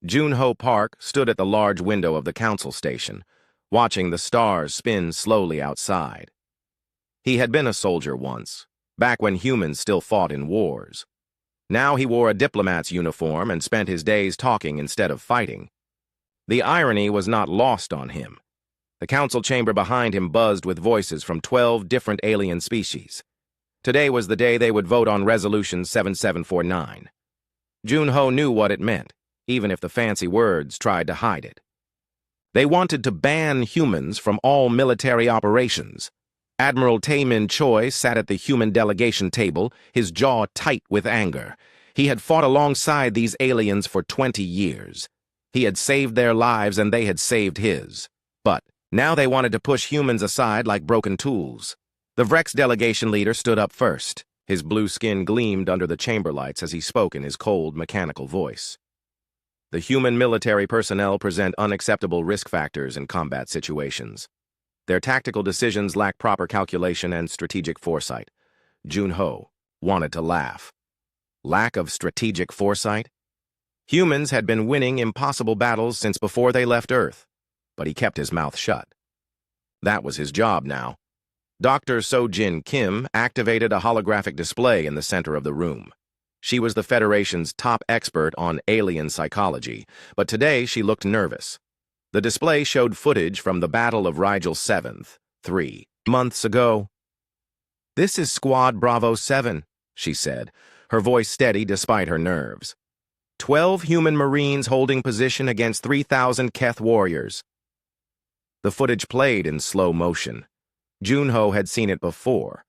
Junho Park stood at the large window of the council station, watching the stars spin slowly outside. He had been a soldier once, back when humans still fought in wars. Now he wore a diplomat's uniform and spent his days talking instead of fighting. The irony was not lost on him. The council chamber behind him buzzed with voices from 12 different alien species. Today was the day they would vote on Resolution 7749. Junho knew what it meant, even if the fancy words tried to hide it. They wanted to ban humans from all military operations. Admiral Taemin Choi sat at the human delegation table, his jaw tight with anger. He had fought alongside these aliens for 20 years. He had saved their lives and they had saved his. But now they wanted to push humans aside like broken tools. The Vrex delegation leader stood up first. His blue skin gleamed under the chamber lights as he spoke in his cold, mechanical voice. The human military personnel present unacceptable risk factors in combat situations. Their tactical decisions lack proper calculation and strategic foresight. Junho wanted to laugh. Lack of strategic foresight? Humans had been winning impossible battles since before they left Earth, but he kept his mouth shut. That was his job now. Dr. Sojin Kim activated a holographic display in the center of the room. She was the Federation's top expert on alien psychology, but today she looked nervous. The display showed footage from the Battle of Rigel 7th, 3 months ago. "This is Squad Bravo 7, she said, her voice steady despite her nerves. 12 human Marines holding position against 3,000 Keth warriors. The footage played in slow motion. Junho had seen it before,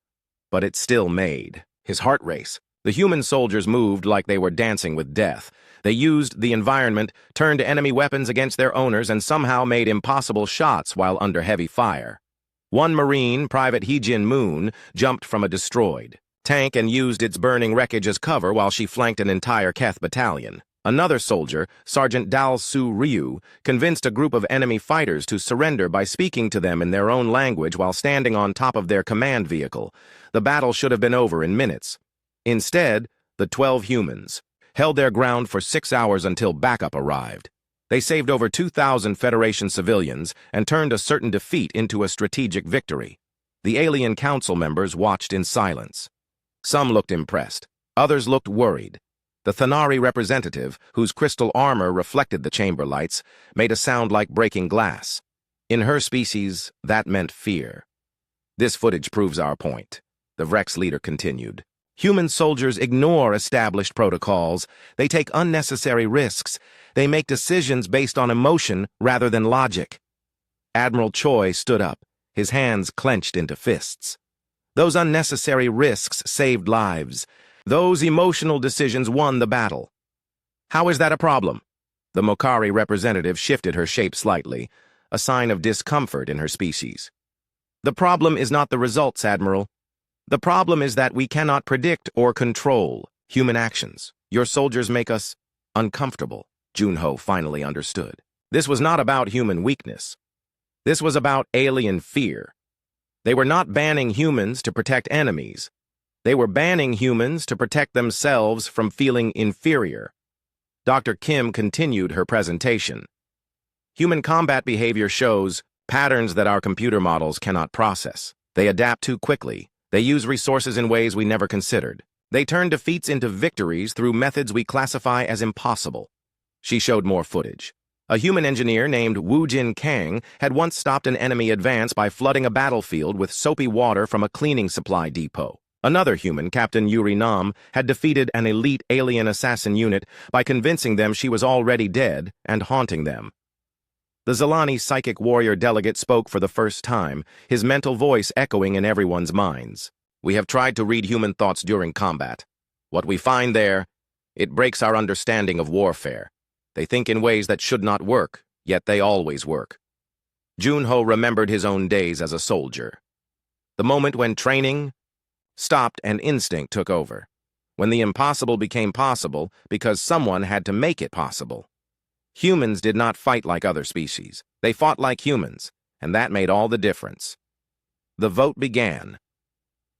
but it still made his heart race. The human soldiers moved like they were dancing with death. They used the environment, turned enemy weapons against their owners, and somehow made impossible shots while under heavy fire. One Marine, Private Heejin Moon, jumped from a destroyed tank and used its burning wreckage as cover while she flanked an entire Keth battalion. Another soldier, Sergeant Dal Su Ryu, convinced a group of enemy fighters to surrender by speaking to them in their own language while standing on top of their command vehicle. The battle should have been over in minutes. Instead, the 12 humans held their ground for 6 hours until backup arrived. They saved over 2,000 Federation civilians and turned a certain defeat into a strategic victory. The alien council members watched in silence. Some looked impressed. Others looked worried. The Thanari representative, whose crystal armor reflected the chamber lights, made a sound like breaking glass. In her species, that meant fear. "This footage proves our point," the Vrex leader continued. "Human soldiers ignore established protocols. They take unnecessary risks. They make decisions based on emotion rather than logic." Admiral Choi stood up, his hands clenched into fists. "Those unnecessary risks saved lives. Those emotional decisions won the battle." "How is that a problem?" The Mokari representative shifted her shape slightly, a sign of discomfort in her species. "The problem is not the results, Admiral. The problem is that we cannot predict or control human actions. Your soldiers make us uncomfortable." Junho finally understood. This was not about human weakness. This was about alien fear. They were not banning humans to protect enemies. They were banning humans to protect themselves from feeling inferior. Dr. Kim continued her presentation. "Human combat behavior shows patterns that our computer models cannot process. They adapt too quickly. They use resources in ways we never considered. They turn defeats into victories through methods we classify as impossible." She showed more footage. A human engineer named Woojin Kang had once stopped an enemy advance by flooding a battlefield with soapy water from a cleaning supply depot. Another human, Captain Yuri Nam, had defeated an elite alien assassin unit by convincing them she was already dead and haunting them. The Zalani psychic warrior delegate spoke for the first time, his mental voice echoing in everyone's minds. "We have tried to read human thoughts during combat. What we find there, it breaks our understanding of warfare. They think in ways that should not work, yet they always work." Junho remembered his own days as a soldier. The moment when training stopped and instinct took over. When the impossible became possible because someone had to make it possible. Humans did not fight like other species. They fought like humans, and that made all the difference. The vote began.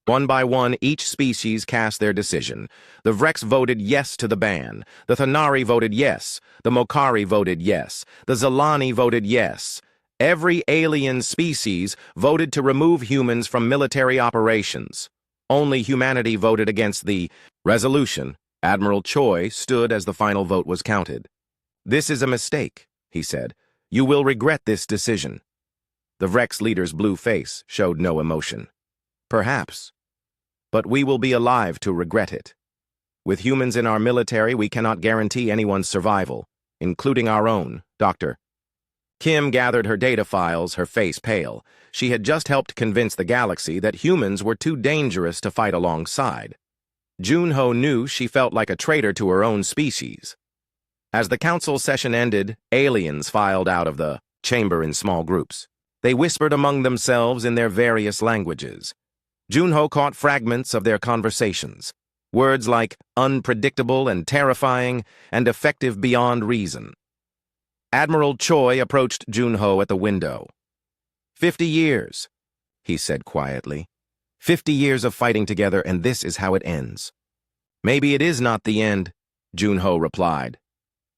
One by one, each species cast their decision. The Vrex voted yes to the ban. The Thanari voted yes. The Mokari voted yes. The Zalani voted yes. Every alien species voted to remove humans from military operations. Only humanity voted against the resolution. Admiral Choi stood as the final vote was counted. "This is a mistake," he said. "You will regret this decision." The Vrex leader's blue face showed no emotion. "Perhaps. But we will be alive to regret it. With humans in our military, we cannot guarantee anyone's survival, including our own, Doctor." Kim gathered her data files, her face pale. She had just helped convince the galaxy that humans were too dangerous to fight alongside. Junho knew she felt like a traitor to her own species. As the council session ended, aliens filed out of the chamber in small groups. They whispered among themselves in their various languages. Junho caught fragments of their conversations, words like unpredictable and terrifying and effective beyond reason. Admiral Choi approached Junho at the window. 50 years, he said quietly. 50 years of fighting together, and this is how it ends. Maybe it is not the end, Junho replied.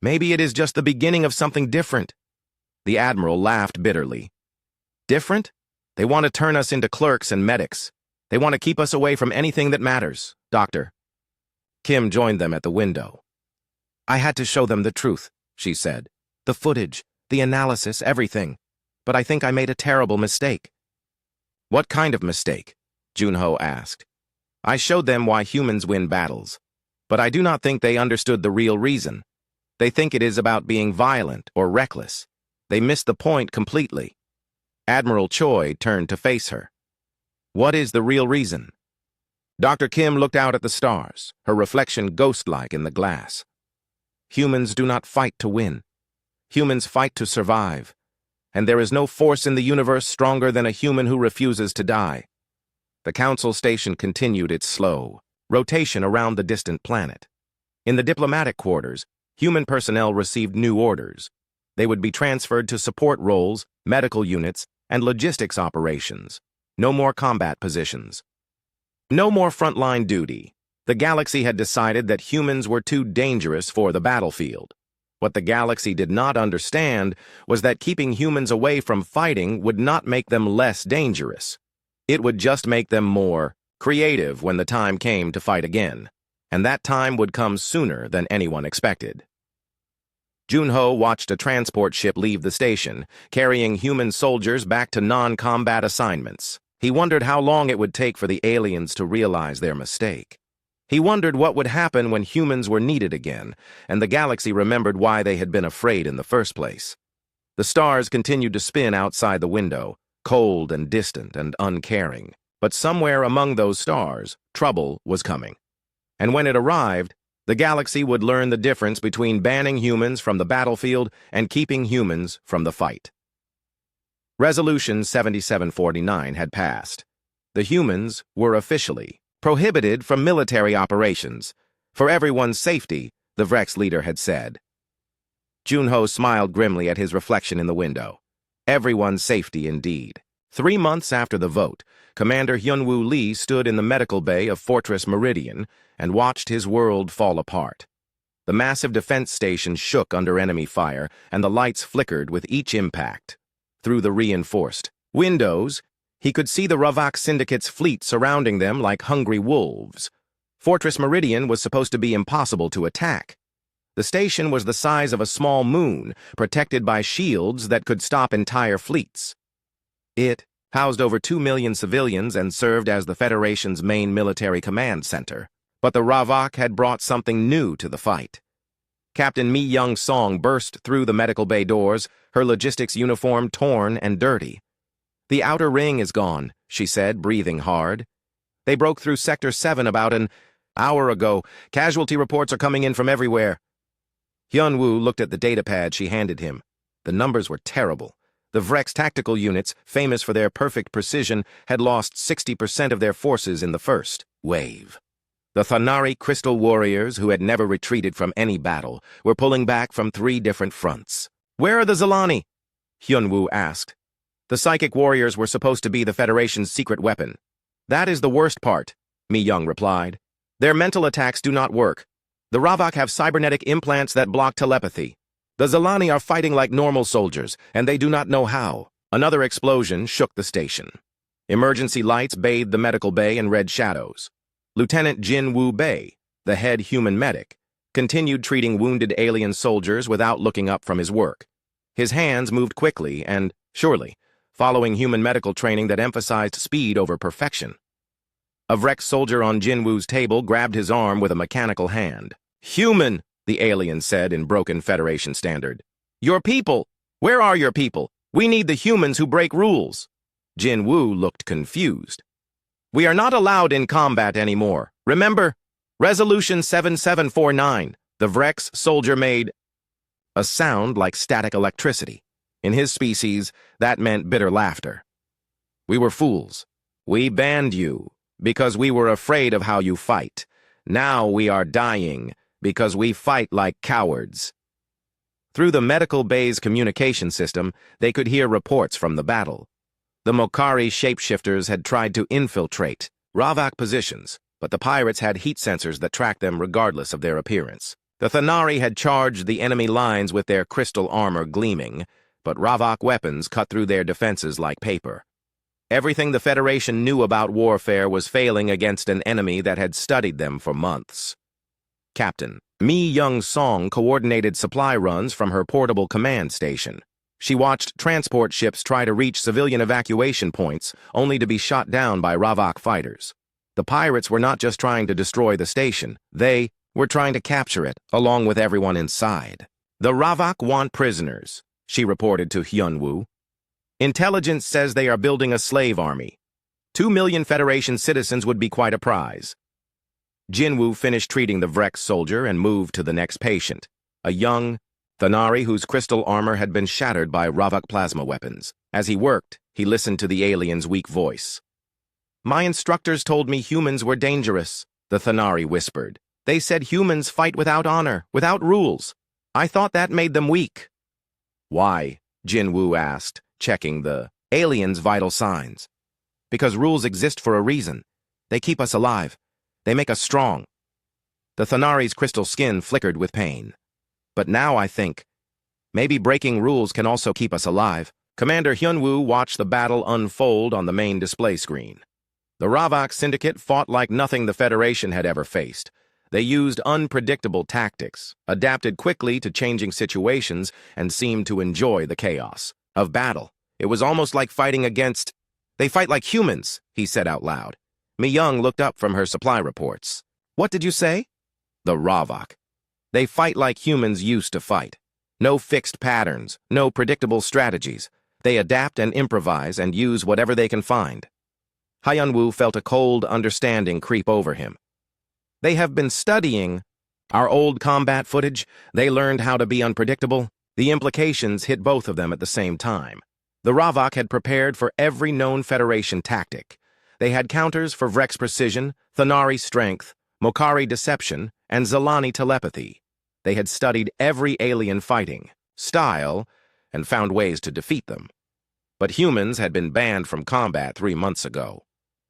Maybe it is just the beginning of something different. The Admiral laughed bitterly. Different? They want to turn us into clerks and medics. They want to keep us away from anything that matters, Doctor. Kim joined them at the window. I had to show them the truth, she said. The footage, the analysis, everything. But I think I made a terrible mistake. What kind of mistake? Junho asked. I showed them why humans win battles. But I do not think they understood the real reason. They think it is about being violent or reckless. They missed the point completely. Admiral Choi turned to face her. What is the real reason? Dr. Kim looked out at the stars, her reflection ghost-like in the glass. Humans do not fight to win. Humans fight to survive. And there is no force in the universe stronger than a human who refuses to die. The council station continued its slow rotation around the distant planet. In the diplomatic quarters, human personnel received new orders. They would be transferred to support roles, medical units, and logistics operations. No more combat positions. No more frontline duty. The galaxy had decided that humans were too dangerous for the battlefield. What the galaxy did not understand was that keeping humans away from fighting would not make them less dangerous. It would just make them more creative when the time came to fight again, and that time would come sooner than anyone expected. Junho watched a transport ship leave the station, carrying human soldiers back to non-combat assignments. He wondered how long it would take for the aliens to realize their mistake. He wondered what would happen when humans were needed again, and the galaxy remembered why they had been afraid in the first place. The stars continued to spin outside the window, cold and distant and uncaring. But somewhere among those stars, trouble was coming. And when it arrived, the galaxy would learn the difference between banning humans from the battlefield and keeping humans from the fight. Resolution 7749 had passed. The humans were officially prohibited from military operations. For everyone's safety, the Vrex leader had said. Junho smiled grimly at his reflection in the window. Everyone's safety indeed. 3 months after the vote, Commander Hyunwoo Lee stood in the medical bay of Fortress Meridian and watched his world fall apart. The massive defense station shook under enemy fire, and the lights flickered with each impact. Through the reinforced windows, he could see the Ravak Syndicate's fleet surrounding them like hungry wolves. Fortress Meridian was supposed to be impossible to attack. The station was the size of a small moon, protected by shields that could stop entire fleets. It housed over 2 million civilians and served as the Federation's main military command center. But the Ravak had brought something new to the fight. Captain Mi Young-song burst through the medical bay doors, her logistics uniform torn and dirty. The outer ring is gone, she said, breathing hard. They broke through Sector 7 about an hour ago. Casualty reports are coming in from everywhere. Hyunwoo looked at the datapad she handed him. The numbers were terrible. The Vrex tactical units, famous for their perfect precision, had lost 60% of their forces in the first wave. The Thanari Crystal Warriors, who had never retreated from any battle, were pulling back from 3 different fronts. Where are the Zalani? Hyunwoo asked. The psychic warriors were supposed to be the Federation's secret weapon. That is the worst part, Mi Young replied. Their mental attacks do not work. The Ravak have cybernetic implants that block telepathy. The Zalani are fighting like normal soldiers, and they do not know how. Another explosion shook the station. Emergency lights bathed the medical bay in red shadows. Lieutenant Jin Woo Bei, the head human medic, continued treating wounded alien soldiers without looking up from his work. His hands moved quickly and, surely, following human medical training that emphasized speed over perfection. A Vrex soldier on Jin Woo's table grabbed his arm with a mechanical hand. "Human," the alien said in broken Federation standard. "Your people! Where are your people? We need the humans who break rules." Jin Woo looked confused. "We are not allowed in combat anymore. Remember? Resolution 7749. The Vrex soldier made a sound like static electricity. In his species, that meant bitter laughter. "We were fools. We banned you because we were afraid of how you fight. Now we are dying because we fight like cowards." Through the medical bay's communication system, they could hear reports from the battle. The Mokari shapeshifters had tried to infiltrate Ravak positions, but the pirates had heat sensors that tracked them regardless of their appearance. The Thanari had charged the enemy lines with their crystal armor gleaming, but Ravak weapons cut through their defenses like paper. Everything the Federation knew about warfare was failing against an enemy that had studied them for months. Captain Mi Young Song coordinated supply runs from her portable command station. She watched transport ships try to reach civilian evacuation points, only to be shot down by Ravak fighters. The pirates were not just trying to destroy the station, they were trying to capture it, along with everyone inside. "The Ravak want prisoners," she reported to Hyunwoo. "Intelligence says they are building a slave army. 2 million Federation citizens would be quite a prize." Jinwoo finished treating the Vrex soldier and moved to the next patient, a young Thanari whose crystal armor had been shattered by Ravak plasma weapons. As he worked, he listened to the alien's weak voice. "My instructors told me humans were dangerous," the Thanari whispered. "They said humans fight without honor, without rules. I thought that made them weak." "Why?" Jinwoo asked, checking the alien's vital signs. "Because rules exist for a reason. They keep us alive. They make us strong." The Thanari's crystal skin flickered with pain. "But now I think, maybe breaking rules can also keep us alive." Commander Hyunwoo watched the battle unfold on the main display screen. The Ravak Syndicate fought like nothing the Federation had ever faced. They used unpredictable tactics, adapted quickly to changing situations, and seemed to enjoy the chaos of battle. It was almost like fighting against... "They fight like humans," he said out loud. Mi Young looked up from her supply reports. "What did you say?" "The Ravak. They fight like humans used to fight. No fixed patterns, no predictable strategies. They adapt and improvise and use whatever they can find." Hyunwoo felt a cold understanding creep over him. "They have been studying our old combat footage. They learned how to be unpredictable." The implications hit both of them at the same time. The Ravak had prepared for every known Federation tactic. They had counters for Vrex precision, Thanari strength, Mokari deception, and Zalani telepathy. They had studied every alien fighting style and found ways to defeat them. But humans had been banned from combat 3 months ago.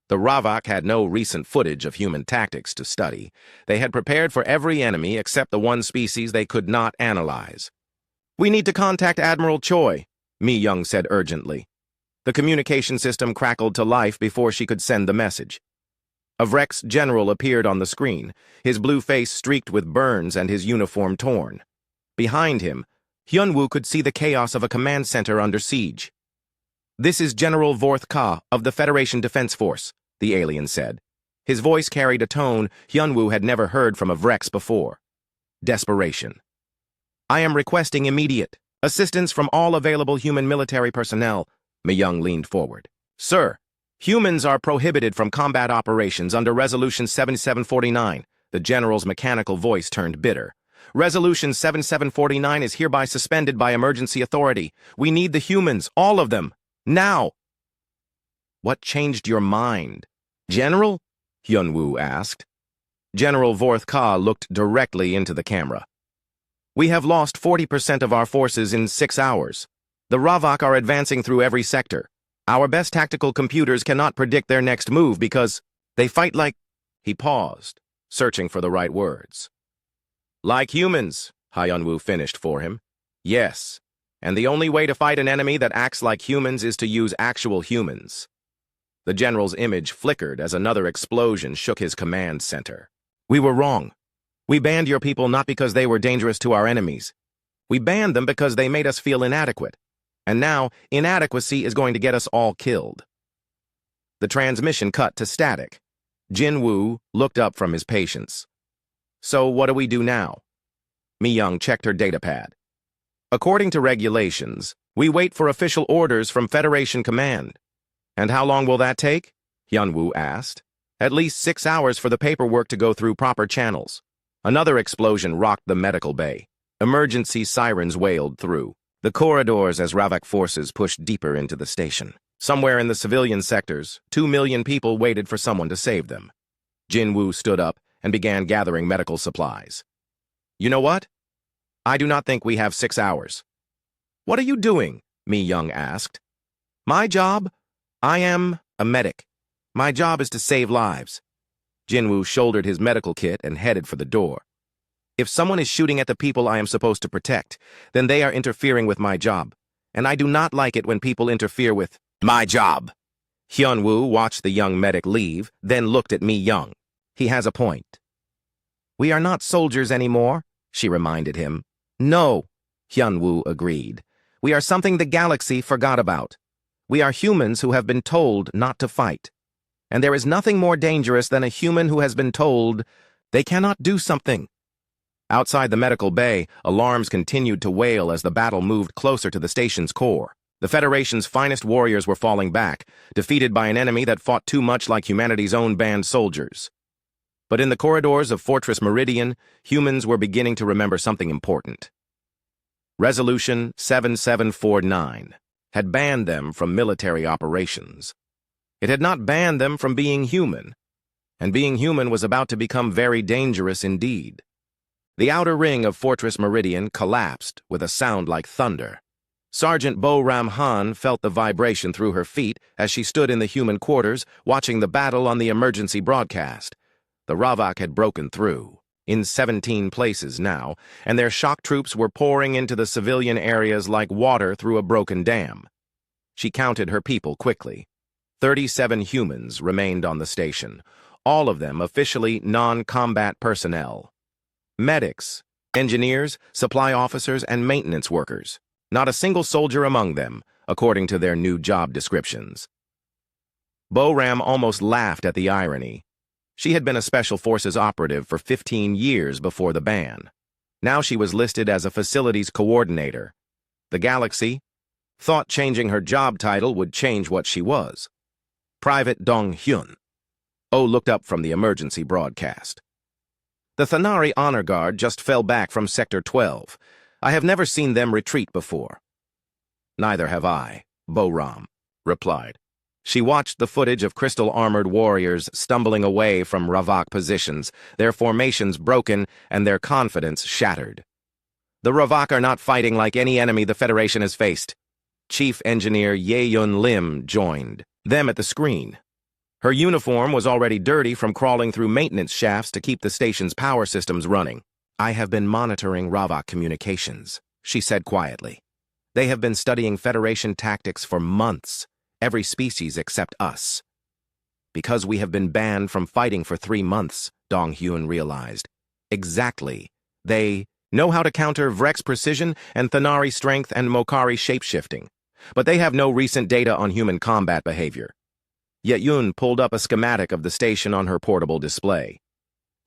The Ravak had no recent footage of human tactics to study. They had prepared for every enemy except the one species they could not analyze. "We need to contact Admiral Choi," Mi Young said urgently. The communication system crackled to life before she could send the message. A Vrex general appeared on the screen, his blue face streaked with burns and his uniform torn. Behind him, Hyunwoo could see the chaos of a command center under siege. "This is General Vorth Ka of the Federation Defense Force," the alien said. His voice carried a tone Hyunwoo had never heard from a Vrex before. Desperation. "I am requesting immediate assistance from all available human military personnel." Mi Young leaned forward. "Sir, humans are prohibited from combat operations under Resolution 7749. The general's mechanical voice turned bitter. "Resolution 7749 is hereby suspended by emergency authority. We need the humans, all of them, now." "What changed your mind, General?" Hyunwoo asked. General Vorth Ka looked directly into the camera. "We have lost 40% of our forces in 6 hours. The Ravak are advancing through every sector. Our best tactical computers cannot predict their next move because they fight like—" He paused, searching for the right words. "Like humans," Hyunwoo finished for him. "Yes, and the only way to fight an enemy that acts like humans is to use actual humans." The general's image flickered as another explosion shook his command center. "We were wrong. We banned your people not because they were dangerous to our enemies. We banned them because they made us feel inadequate. And now, inadequacy is going to get us all killed." The transmission cut to static. Jinwoo looked up from his patients. "So what do we do now?" Mi-young checked her datapad. "According to regulations, we wait for official orders from Federation Command." "And how long will that take?" Hyunwoo asked. "At least 6 hours for the paperwork to go through proper channels." Another explosion rocked the medical bay. Emergency sirens wailed through the corridors as Ravak forces pushed deeper into the station. Somewhere in the civilian sectors, 2 million people waited for someone to save them. Jinwoo stood up and began gathering medical supplies. "You know what? I do not think we have 6 hours." "What are you doing?" Mi-young asked. "My job? I am a medic. My job is to save lives." Jinwoo shouldered his medical kit and headed for the door. "If someone is shooting at the people I am supposed to protect, then they are interfering with my job, and I do not like it when people interfere with my job." Hyunwoo watched the young medic leave, then looked at Mi-young. "He has a point." "We are not soldiers anymore," she reminded him. "No," Hyunwoo agreed. "We are something the galaxy forgot about. We are humans who have been told not to fight. And there is nothing more dangerous than a human who has been told they cannot do something." Outside the medical bay, alarms continued to wail as the battle moved closer to the station's core. The Federation's finest warriors were falling back, defeated by an enemy that fought too much like humanity's own banned soldiers. But in the corridors of Fortress Meridian, humans were beginning to remember something important. Resolution 7749 had banned them from military operations. It had not banned them from being human, and being human was about to become very dangerous indeed. The outer ring of Fortress Meridian collapsed with a sound like thunder. Sergeant Bo Ram Han felt the vibration through her feet as she stood in the human quarters watching the battle on the emergency broadcast. The Ravak had broken through, in 17 places now, and their shock troops were pouring into the civilian areas like water through a broken dam. She counted her people quickly. 37 humans remained on the station, all of them officially non-combat personnel. Medics, engineers, supply officers, and maintenance workers. Not a single soldier among them, according to their new job descriptions. Bo Ram almost laughed at the irony. She had been a Special Forces operative for 15 years before the ban. Now she was listed as a facilities coordinator. The galaxy thought changing her job title would change what she was. Private Dong Hyun. Oh looked up from the emergency broadcast. "The Thanari Honor Guard just fell back from Sector 12. I have never seen them retreat before." "Neither have I," Bo Ram replied. She watched the footage of crystal-armored warriors stumbling away from Ravak positions, their formations broken and their confidence shattered. "The Ravak are not fighting like any enemy the Federation has faced." Chief Engineer Ye-Yun Lim joined them at the screen. Her uniform was already dirty from crawling through maintenance shafts to keep the station's power systems running. "I have been monitoring Ravak communications," she said quietly. "They have been studying Federation tactics for months, every species except us." "Because we have been banned from fighting for 3 months, Dong Hyun realized. Exactly. They know how to counter Vrex precision and Thanari strength and Mokari shapeshifting, but they have no recent data on human combat behavior. Ye-Yun pulled up a schematic of the station on her portable display.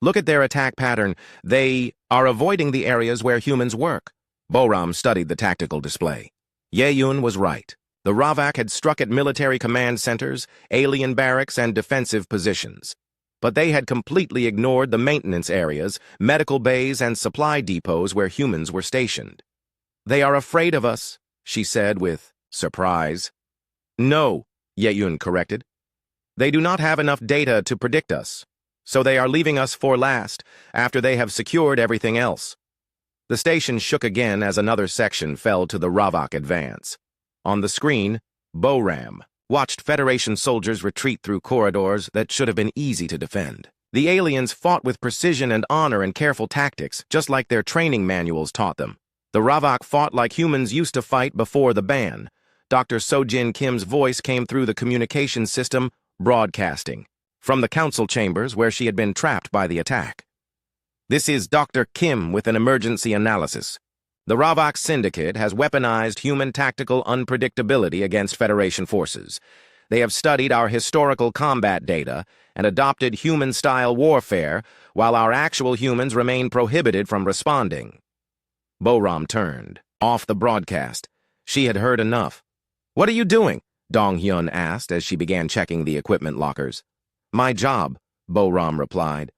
"Look at their attack pattern. They are avoiding the areas where humans work." Boram studied the tactical display. Ye-Yun was right. The Ravak had struck at military command centers, alien barracks, and defensive positions. But they had completely ignored the maintenance areas, medical bays, and supply depots where humans were stationed. "They are afraid of us," she said with surprise. "No," Ye-Yun corrected. "They do not have enough data to predict us, so they are leaving us for last, after they have secured everything else." The station shook again as another section fell to the Ravak advance. On the screen, Boram watched Federation soldiers retreat through corridors that should have been easy to defend. The aliens fought with precision and honor and careful tactics, just like their training manuals taught them. The Ravak fought like humans used to fight before the ban. Dr. Sojin Kim's voice came through the communication system, broadcasting from the council chambers where she had been trapped by the attack. This is Dr. Kim with an emergency analysis. The Ravak Syndicate has weaponized human tactical unpredictability against Federation forces. They have studied our historical combat data and adopted human-style warfare, while our actual humans remain prohibited from responding. Boram turned, off the broadcast. She had heard enough. "What are you doing?" Dong-hyun asked as she began checking the equipment lockers. "My job," Boram replied.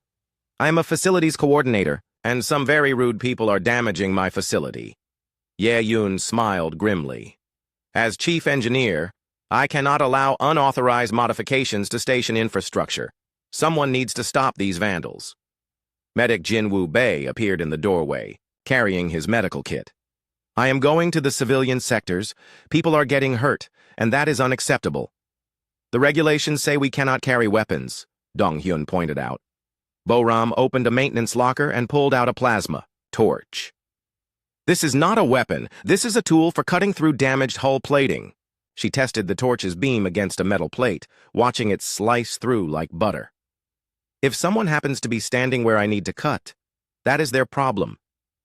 "I am a facilities coordinator, and some very rude people are damaging my facility." Ye-yoon smiled grimly. "As chief engineer, I cannot allow unauthorized modifications to station infrastructure. Someone needs to stop these vandals." Medic Jin-woo Bae appeared in the doorway, carrying his medical kit. "I am going to the civilian sectors. People are getting hurt, and that is unacceptable." "The regulations say we cannot carry weapons," Dong-hyun pointed out. Boram opened a maintenance locker and pulled out a plasma torch. "This is not a weapon. This is a tool for cutting through damaged hull plating." She tested the torch's beam against a metal plate, watching it slice through like butter. "If someone happens to be standing where I need to cut, that is their problem."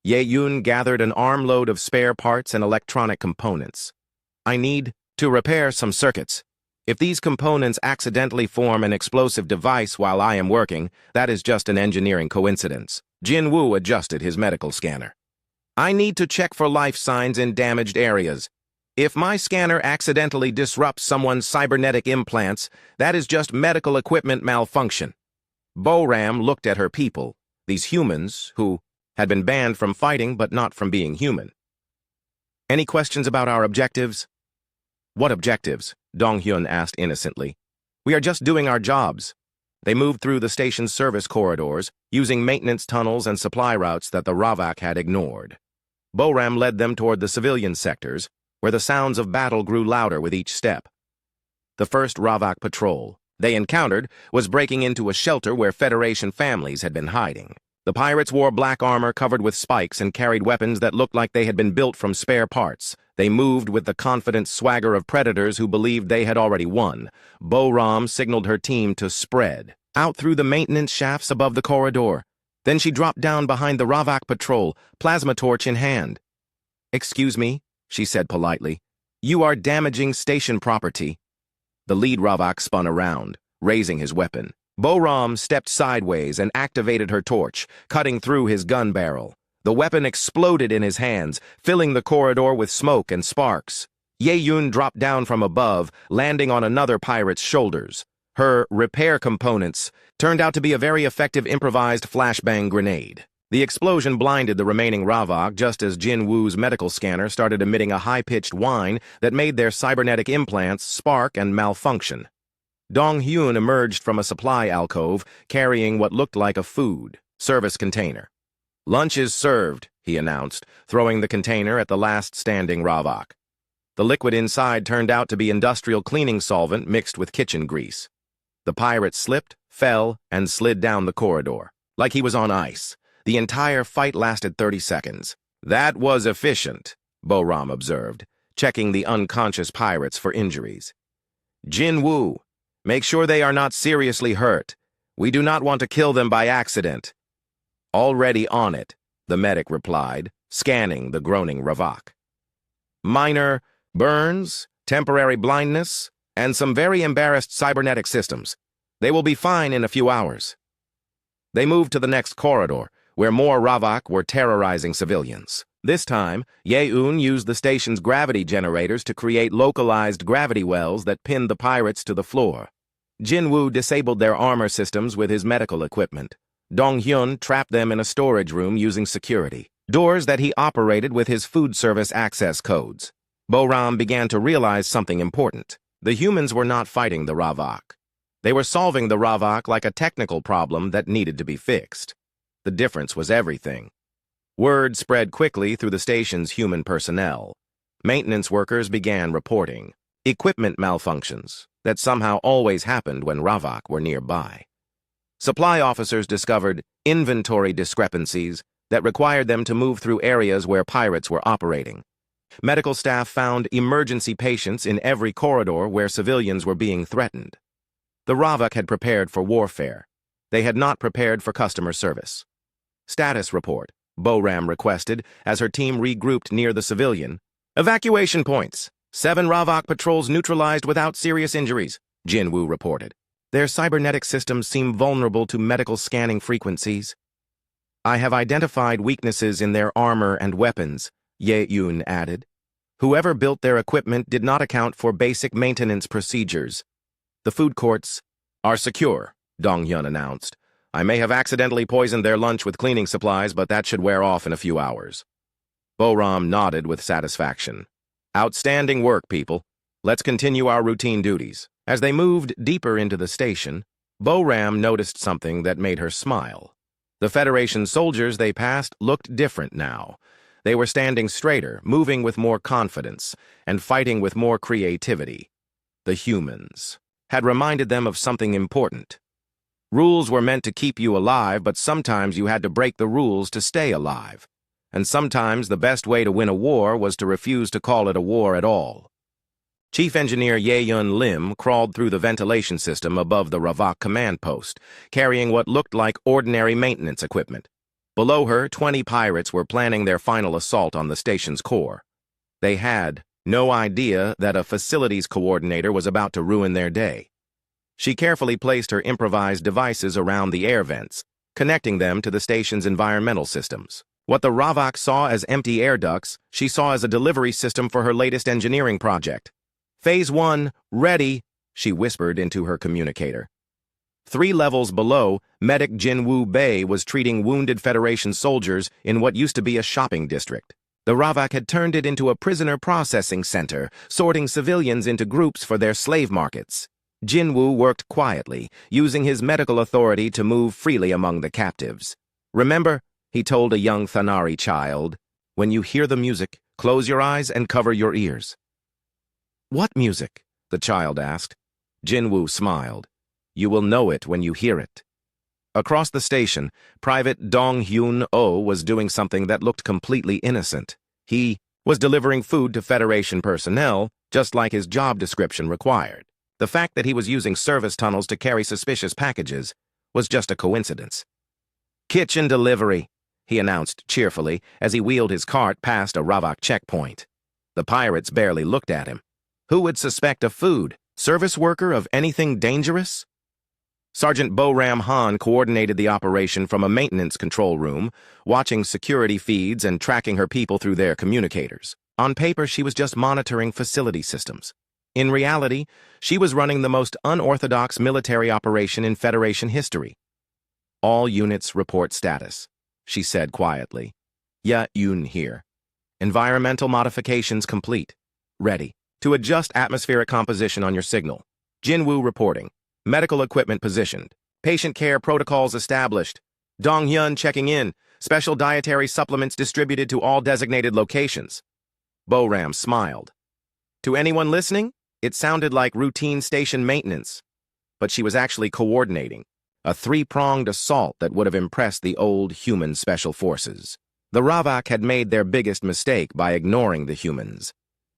Ye-yoon gathered an armload of spare parts and electronic components. "I need to repair some circuits. If these components accidentally form an explosive device while I am working, that is just an engineering coincidence." Jin-woo adjusted his medical scanner. "I need to check for life signs in damaged areas. If my scanner accidentally disrupts someone's cybernetic implants, that is just medical equipment malfunction." Boram looked at her people, these humans who had been banned from fighting but not from being human. "Any questions about our objectives?" "What objectives?" Dong-hyun asked innocently. "We are just doing our jobs." They moved through the station's service corridors, using maintenance tunnels and supply routes that the Ravak had ignored. Boram led them toward the civilian sectors, where the sounds of battle grew louder with each step. The first Ravak patrol they encountered was breaking into a shelter where Federation families had been hiding. The pirates wore black armor covered with spikes and carried weapons that looked like they had been built from spare parts. They moved with the confident swagger of predators who believed they had already won. Boram signaled her team to spread out through the maintenance shafts above the corridor. Then she dropped down behind the Ravak patrol, plasma torch in hand. "Excuse me," she said politely. "You are damaging station property." The lead Ravak spun around, raising his weapon. Boram stepped sideways and activated her torch, cutting through his gun barrel. The weapon exploded in his hands, filling the corridor with smoke and sparks. Ye-yoon dropped down from above, landing on another pirate's shoulders. Her repair components turned out to be a very effective improvised flashbang grenade. The explosion blinded the remaining Ravak just as Jin-woo's medical scanner started emitting a high-pitched whine that made their cybernetic implants spark and malfunction. Dong-hyun emerged from a supply alcove, carrying what looked like a food service container. "Lunch is served," he announced, throwing the container at the last standing Ravak. The liquid inside turned out to be industrial cleaning solvent mixed with kitchen grease. The pirate slipped, fell, and slid down the corridor, like he was on ice. The entire fight lasted 30 seconds. "That was efficient," Boram observed, checking the unconscious pirates for injuries. "Jin-woo, make sure they are not seriously hurt. We do not want to kill them by accident." "Already on it," the medic replied, scanning the groaning Ravak. "Minor burns, temporary blindness, and some very embarrassed cybernetic systems. They will be fine in a few hours." They moved to the next corridor, where more Ravak were terrorizing civilians. This time, Ye-yoon used the station's gravity generators to create localized gravity wells that pinned the pirates to the floor. Jin-woo disabled their armor systems with his medical equipment. Dong-hyun trapped them in a storage room using security doors that he operated with his food service access codes. Boram began to realize something important. The humans were not fighting the Ravak. They were solving the Ravak like a technical problem that needed to be fixed. The difference was everything. Word spread quickly through the station's human personnel. Maintenance workers began reporting. equipment malfunctions that somehow always happened when Ravak were nearby. Supply officers discovered inventory discrepancies that required them to move through areas where pirates were operating. Medical staff found emergency patients in every corridor where civilians were being threatened. The Ravak had prepared for warfare. They had not prepared for customer service. Status report, Boram requested as her team regrouped near the civilian. Evacuation points. 7 Ravak patrols neutralized without serious injuries, Jinwoo reported. Their cybernetic systems seem vulnerable to medical scanning frequencies. I have identified weaknesses in their armor and weapons, Ye-Yun added. Whoever built their equipment did not account for basic maintenance procedures. The food courts are secure, Dong-Hyun announced. I may have accidentally poisoned their lunch with cleaning supplies, but that should wear off in a few hours. Boram nodded with satisfaction. Outstanding work, people. Let's continue our routine duties. As they moved deeper into the station, Boram noticed something that made her smile. The Federation soldiers they passed looked different now. They were standing straighter, moving with more confidence, and fighting with more creativity. The humans had reminded them of something important. Rules were meant to keep you alive, but sometimes you had to break the rules to stay alive. And sometimes the best way to win a war was to refuse to call it a war at all. Chief Engineer Ye-Yun Lim crawled through the ventilation system above the Ravak command post, carrying what looked like ordinary maintenance equipment. Below her, 20 pirates were planning their final assault on the station's core. They had no idea that a facilities coordinator was about to ruin their day. She carefully placed her improvised devices around the air vents, connecting them to the station's environmental systems. What the Ravak saw as empty air ducts, she saw as a delivery system for her latest engineering project. Phase 1, ready, she whispered into her communicator. 3 levels below, medic Jinwoo Bei was treating wounded Federation soldiers in what used to be a shopping district. The Ravak had turned it into a prisoner processing center, sorting civilians into groups for their slave markets. Jinwoo worked quietly, using his medical authority to move freely among the captives. Remember, he told a young Thanari child, when you hear the music, close your eyes and cover your ears. What music? The child asked. Jinwoo smiled. You will know it when you hear it. Across the station, Private Dong-Hyun-Oh was doing something that looked completely innocent. He was delivering food to Federation personnel, just like his job description required. The fact that he was using service tunnels to carry suspicious packages was just a coincidence. Kitchen delivery, he announced cheerfully as he wheeled his cart past a Ravak checkpoint. The pirates barely looked at him. Who would suspect a food service worker of anything dangerous? Sergeant Boram Han coordinated the operation from a maintenance control room, watching security feeds and tracking her people through their communicators. On paper, she was just monitoring facility systems. In reality, she was running the most unorthodox military operation in Federation history. All units report status, she said quietly. Ye-Yun here. Environmental modifications complete. Ready to adjust atmospheric composition on your signal. Jinwoo reporting. Medical equipment positioned. Patient care protocols established. Dong-Hyun checking in. Special dietary supplements distributed to all designated locations. Boram smiled. To anyone listening, it sounded like routine station maintenance. But she was actually coordinating. A 3-pronged assault that would have impressed the old human special forces. The Ravak had made their biggest mistake by ignoring the humans.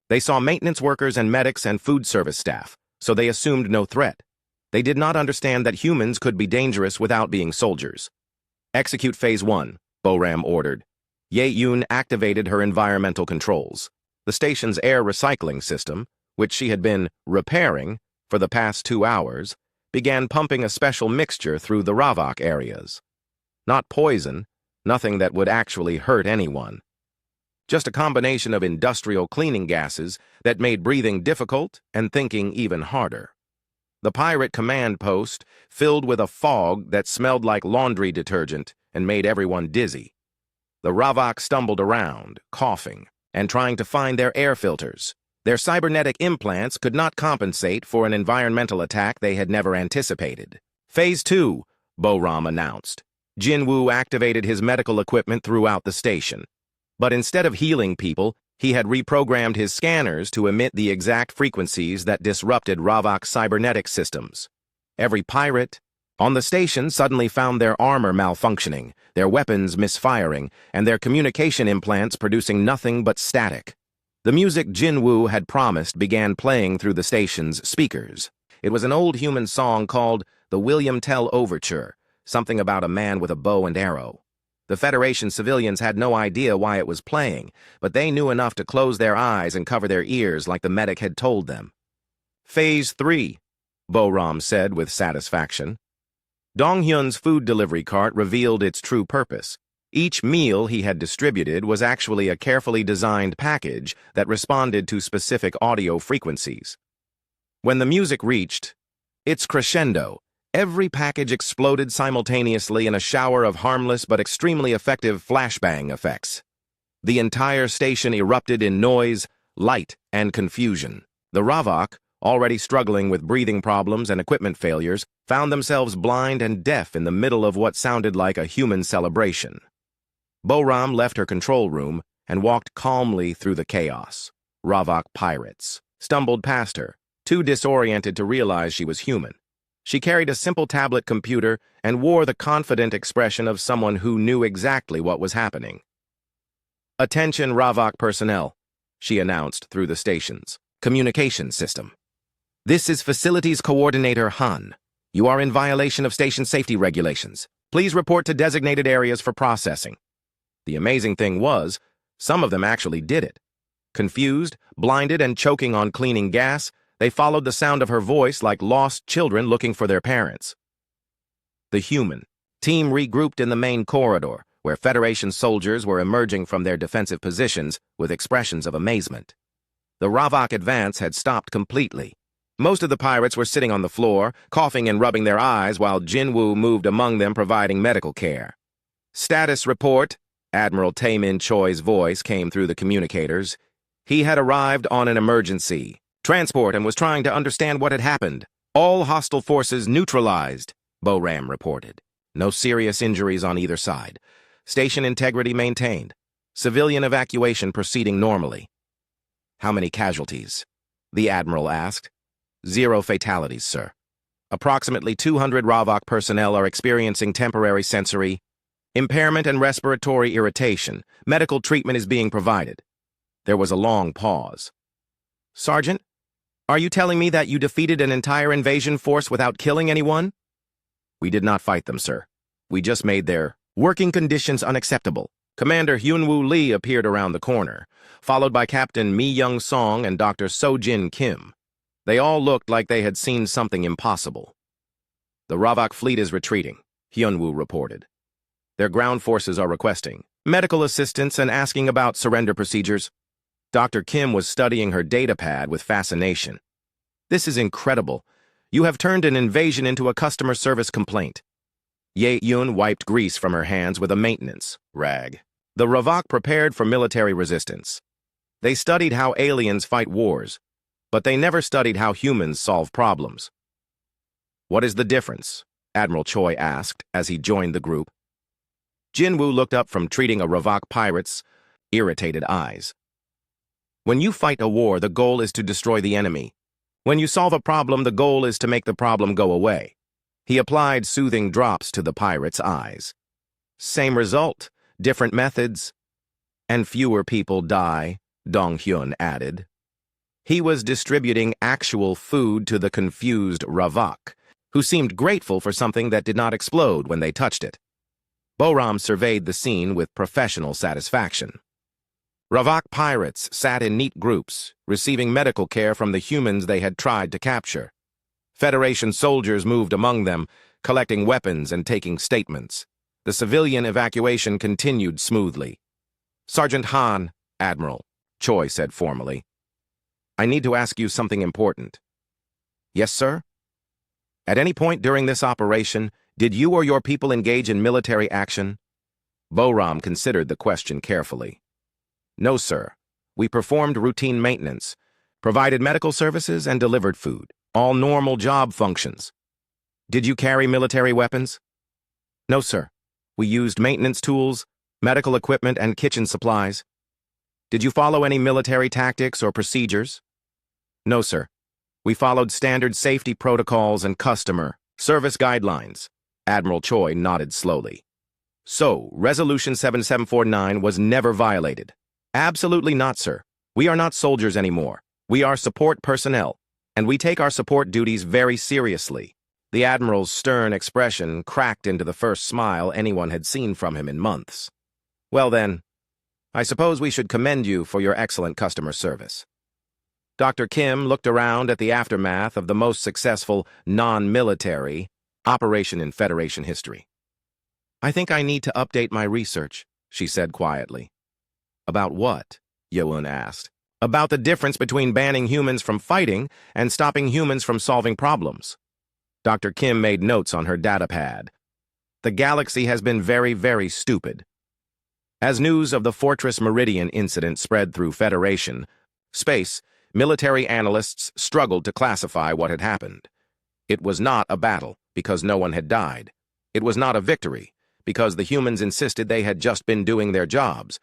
They saw maintenance workers and medics and food service staff, so they assumed no threat. They did not understand that humans could be dangerous without being soldiers. Execute Phase 1, Boram ordered. Ye-Yun activated her environmental controls. The station's air recycling system, which she had been repairing for the past 2 hours, began pumping a special mixture through the Ravak areas. Not poison, nothing that would actually hurt anyone. Just a combination of industrial cleaning gases that made breathing difficult and thinking even harder. The pirate command post filled with a fog that smelled like laundry detergent and made everyone dizzy. The Ravak stumbled around, coughing, and trying to find their air filters. Their cybernetic implants could not compensate for an environmental attack they had never anticipated. Phase 2, Boram announced. Jinwoo activated his medical equipment throughout the station. But instead of healing people, He had reprogrammed his scanners to emit the exact frequencies that disrupted Ravok's cybernetic systems. Every pirate on the station suddenly found their armor malfunctioning, their weapons misfiring, and their communication implants producing nothing but static. The music Jinwoo had promised began playing through the station's speakers. It was an old human song called the William Tell Overture, something about a man with a bow and arrow. The Federation civilians had no idea why it was playing, but they knew enough to close their eyes and cover their ears like the medic had told them. Phase 3, Boram said with satisfaction. Donghyun's food delivery cart revealed its true purpose. Each meal he had distributed was actually a carefully designed package that responded to specific audio frequencies. When the music reached its crescendo, every package exploded simultaneously in a shower of harmless but extremely effective flashbang effects. The entire station erupted in noise, light, and confusion. The Ravok, already struggling with breathing problems and equipment failures, found themselves blind and deaf in the middle of what sounded like a human celebration. Boram left her control room and walked calmly through the chaos. Ravok pirates stumbled past her, too disoriented to realize she was human. She carried a simple tablet computer and wore the confident expression of someone who knew exactly what was happening. "Attention, Ravok personnel," she announced through the station's communication system. "This is Facilities Coordinator Han. You are in violation of station safety regulations. Please report to designated areas for processing." The amazing thing was, some of them actually did it. Confused, blinded, and choking on cleaning gas, they followed the sound of her voice like lost children looking for their parents. The human team regrouped in the main corridor, where Federation soldiers were emerging from their defensive positions with expressions of amazement. The Ravok advance had stopped completely. Most of the pirates were sitting on the floor, coughing and rubbing their eyes while Jinwoo moved among them providing medical care. "Status report," Admiral Taemin Choi's voice came through the communicators. He had arrived on an emergency transport and was trying to understand what had happened. "All hostile forces neutralized," Boram reported. "No serious injuries on either side. Station integrity maintained. Civilian evacuation proceeding normally." "How many casualties?" the Admiral asked. "0 fatalities, sir. Approximately 200 Ravok personnel are experiencing temporary sensory impairment and respiratory irritation. Medical treatment is being provided." There was a long pause. "Sergeant, are you telling me that you defeated an entire invasion force without killing anyone?" "We did not fight them, sir. We just made their working conditions unacceptable." Commander Hyunwoo Lee appeared around the corner, followed by Captain Mi Young Song and Dr. Sojin Kim. They all looked like they had seen something impossible. "The Ravok fleet is retreating," Hyunwoo reported. "Their ground forces are requesting medical assistance and asking about surrender procedures." Dr. Kim was studying her datapad with fascination. "This is incredible. You have turned an invasion into a customer service complaint." Ye Yun wiped grease from her hands with a maintenance rag. "The Ravok prepared for military resistance. They studied how aliens fight wars, but they never studied how humans solve problems." "What is the difference?" Admiral Choi asked as he joined the group. Jinwoo looked up from treating a Ravok pirate's irritated eyes. "When you fight a war, the goal is to destroy the enemy. When you solve a problem, the goal is to make the problem go away." He applied soothing drops to the pirate's eyes. "Same result, different methods. And fewer people die," Donghyun added. He was distributing actual food to the confused Ravok, who seemed grateful for something that did not explode when they touched it. Boram surveyed the scene with professional satisfaction. Ravok pirates sat in neat groups, receiving medical care from the humans they had tried to capture. Federation soldiers moved among them, collecting weapons and taking statements. The civilian evacuation continued smoothly. "Sergeant Han," Admiral Choi said formally, "I need to ask you something important." "Yes, sir?" "At any point during this operation, did you or your people engage in military action?" Boram considered the question carefully. "No, sir. We performed routine maintenance, provided medical services, and delivered food. All normal job functions." "Did you carry military weapons?" "No, sir. We used maintenance tools, medical equipment, and kitchen supplies." Did you follow any military tactics or procedures? No, sir. We followed standard safety protocols and customer service guidelines. Admiral Choi nodded slowly. So, Resolution 7749 was never violated. Absolutely not, sir. We are not soldiers anymore. We are support personnel, and we take our support duties very seriously. The Admiral's stern expression cracked into the first smile anyone had seen from him in months. Well then, I suppose we should commend you for your excellent customer service. Dr. Kim looked around at the aftermath of the most successful non-military operation in Federation history. I think I need to update my research, she said quietly. About what? Yoon asked. About the difference between banning humans from fighting and stopping humans from solving problems. Dr. Kim made notes on her datapad. The galaxy has been very, very stupid. As news of the Fortress Meridian incident spread through Federation space, military analysts struggled to classify what had happened. It was not a battle, because no one had died. It was not a victory, because the humans insisted they had just been doing their jobs.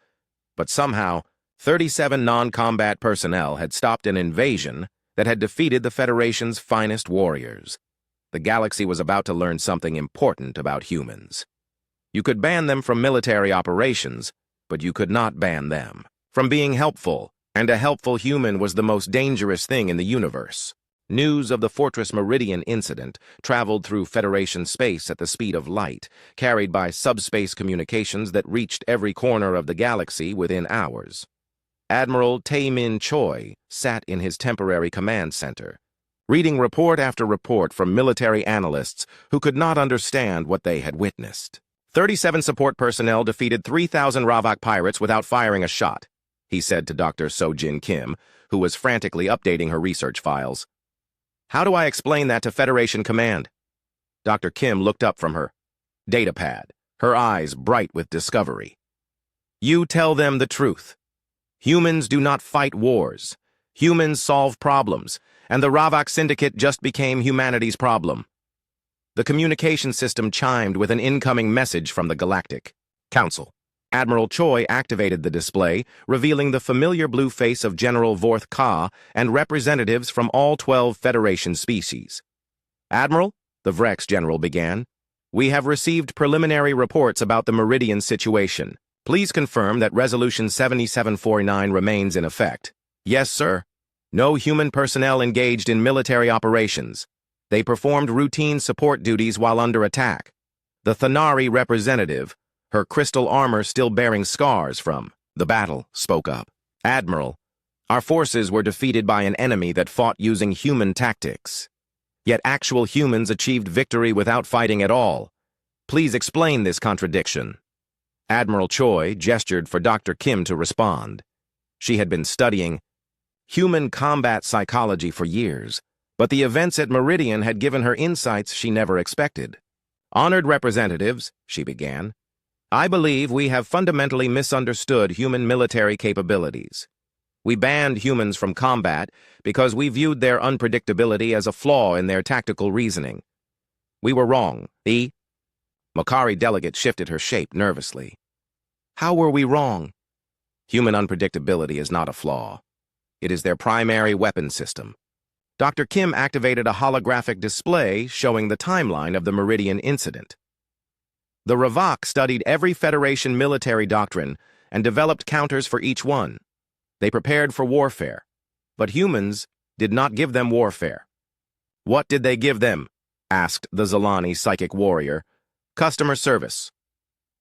But somehow, 37 non-combat personnel had stopped an invasion that had defeated the Federation's finest warriors. The galaxy was about to learn something important about humans. You could ban them from military operations, but you could not ban them from being helpful, and a helpful human was the most dangerous thing in the universe. News of the Fortress Meridian incident traveled through Federation space at the speed of light, carried by subspace communications that reached every corner of the galaxy within hours. Admiral Tae-min Choi sat in his temporary command center, reading report after report from military analysts who could not understand what they had witnessed. 37 support personnel defeated 3,000 Ravak pirates without firing a shot, he said to Dr. So-Jin Kim, who was frantically updating her research files. How do I explain that to Federation Command? Dr. Kim looked up from her datapad, her eyes bright with discovery. You tell them the truth. Humans do not fight wars. Humans solve problems, and the Ravak Syndicate just became humanity's problem. The communication system chimed with an incoming message from the Galactic Council. Admiral Choi activated the display, revealing the familiar blue face of General Vorth Ka and representatives from all 12 Federation species. Admiral, the Vrex general began, we have received preliminary reports about the Meridian situation. Please confirm that Resolution 7749 remains in effect. Yes, sir. No human personnel engaged in military operations. They performed routine support duties while under attack. The Thanari representative, her crystal armor still bearing scars from the battle, spoke up. Admiral, our forces were defeated by an enemy that fought using human tactics. Yet actual humans achieved victory without fighting at all. Please explain this contradiction. Admiral Choi gestured for Dr. Kim to respond. She had been studying human combat psychology for years, but the events at Meridian had given her insights she never expected. Honored representatives, she began, I believe we have fundamentally misunderstood human military capabilities. We banned humans from combat because we viewed their unpredictability as a flaw in their tactical reasoning. We were wrong. The Makari delegate shifted her shape nervously. How were we wrong? Human unpredictability is not a flaw. It is their primary weapon system. Dr. Kim activated a holographic display showing the timeline of the Meridian incident. The Ravak studied every Federation military doctrine and developed counters for each one. They prepared for warfare, but humans did not give them warfare. What did they give them? Asked the Zalani psychic warrior. Customer service.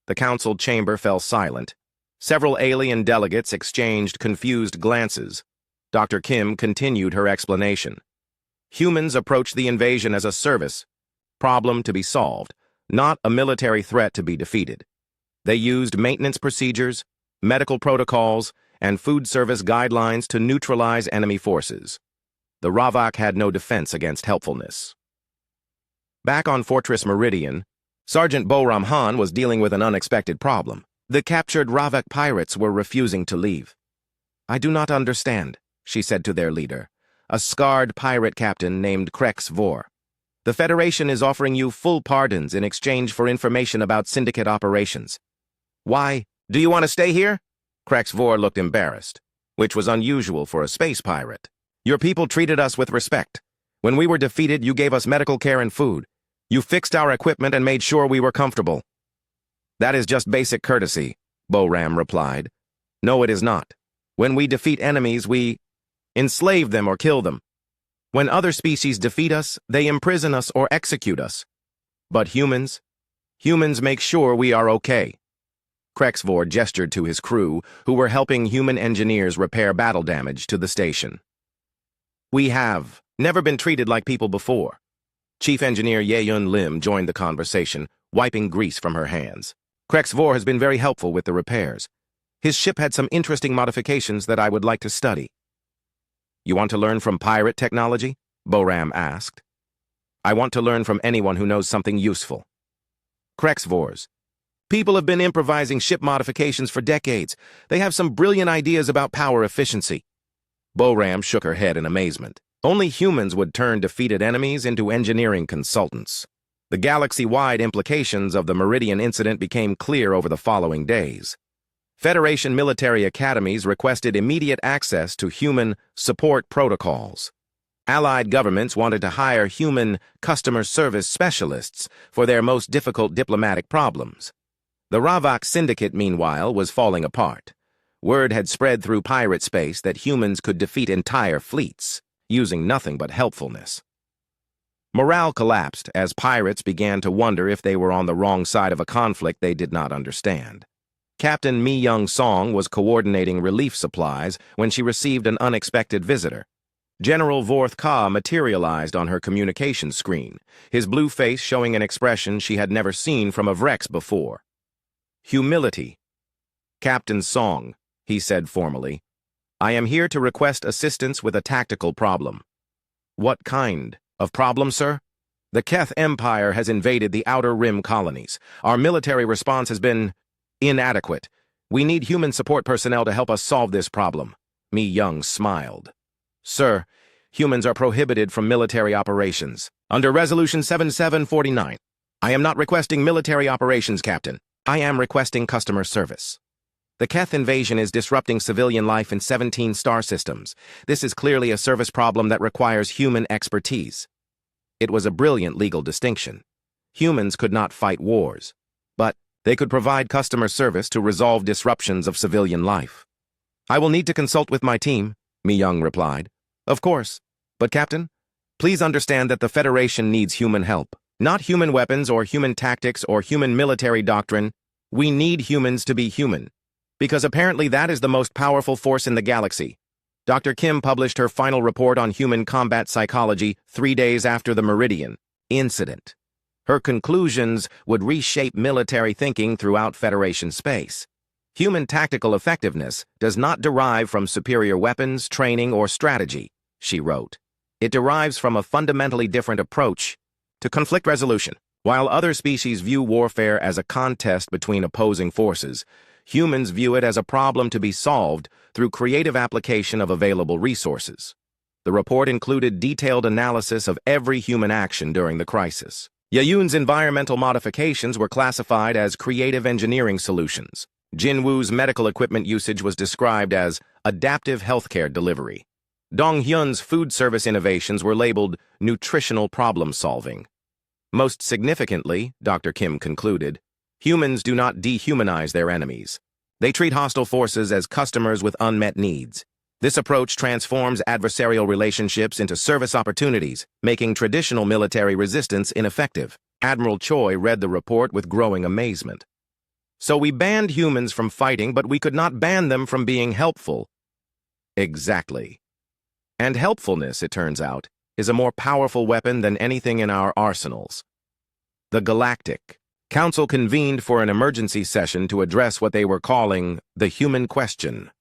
The council chamber fell silent. Several alien delegates exchanged confused glances. Dr. Kim continued her explanation. Humans approached the invasion as a service, problem to be solved, not a military threat to be defeated. They used maintenance procedures, medical protocols, and food service guidelines to neutralize enemy forces. The Ravak had no defense against helpfulness. Back on Fortress Meridian, Sergeant Boram Han was dealing with an unexpected problem. The captured Ravak pirates were refusing to leave. I do not understand, she said to their leader, a scarred pirate captain named Krex Vor. The Federation is offering you full pardons in exchange for information about syndicate operations. Why? Do you want to stay here? Krexvor looked embarrassed, which was unusual for a space pirate. Your people treated us with respect. When we were defeated, you gave us medical care and food. You fixed our equipment and made sure we were comfortable. That is just basic courtesy, Boram replied. No, it is not. When we defeat enemies, we enslave them or kill them. When other species defeat us, they imprison us or execute us. But humans make sure we are okay. Krexvor gestured to his crew, who were helping human engineers repair battle damage to the station. We have never been treated like people before. Chief Engineer Yeyun Lim joined the conversation, wiping grease from her hands. Krexvor has been very helpful with the repairs. His ship had some interesting modifications that I would like to study. You want to learn from pirate technology? Boram asked. I want to learn from anyone who knows something useful. Krexvors. People have been improvising ship modifications for decades. They have some brilliant ideas about power efficiency. Boram shook her head in amazement. Only humans would turn defeated enemies into engineering consultants. The galaxy-wide implications of the Meridian incident became clear over the following days. Federation military academies requested immediate access to human support protocols. Allied governments wanted to hire human customer service specialists for their most difficult diplomatic problems. The Ravak Syndicate, meanwhile, was falling apart. Word had spread through pirate space that humans could defeat entire fleets, using nothing but helpfulness. Morale collapsed as pirates began to wonder if they were on the wrong side of a conflict they did not understand. Captain Mi Young Song was coordinating relief supplies when she received an unexpected visitor. General Vorth Ka materialized on her communication screen, his blue face showing an expression she had never seen from a Vrex before. Humility. Captain Song, he said formally, I am here to request assistance with a tactical problem. What kind of problem, sir? The Keth Empire has invaded the Outer Rim colonies. Our military response has been inadequate. We need human support personnel to help us solve this problem. Mi Young smiled. Sir, humans are prohibited from military operations. Under Resolution 7749, I am not requesting military operations, Captain. I am requesting customer service. The Keth invasion is disrupting civilian life in 17 star systems. This is clearly a service problem that requires human expertise. It was a brilliant legal distinction. Humans could not fight wars, but they could provide customer service to resolve disruptions of civilian life. I will need to consult with my team, Mi Young replied. Of course, but Captain, please understand that the Federation needs human help, not human weapons or human tactics or human military doctrine. We need humans to be human, because apparently that is the most powerful force in the galaxy. Dr. Kim published her final report on human combat psychology 3 days after the Meridian incident. Her conclusions would reshape military thinking throughout Federation space. Human tactical effectiveness does not derive from superior weapons, training, or strategy, she wrote. It derives from a fundamentally different approach to conflict resolution. While other species view warfare as a contest between opposing forces, humans view it as a problem to be solved through creative application of available resources. The report included detailed analysis of every human action during the crisis. Yeyun's environmental modifications were classified as creative engineering solutions. Jinwoo's medical equipment usage was described as adaptive healthcare delivery. Donghyun's food service innovations were labeled nutritional problem-solving. Most significantly, Dr. Kim concluded, humans do not dehumanize their enemies. They treat hostile forces as customers with unmet needs. This approach transforms adversarial relationships into service opportunities, making traditional military resistance ineffective. Admiral Choi read the report with growing amazement. So we banned humans from fighting, but we could not ban them from being helpful. Exactly. And helpfulness, it turns out, is a more powerful weapon than anything in our arsenals. The Galactic Council convened for an emergency session to address what they were calling the human question.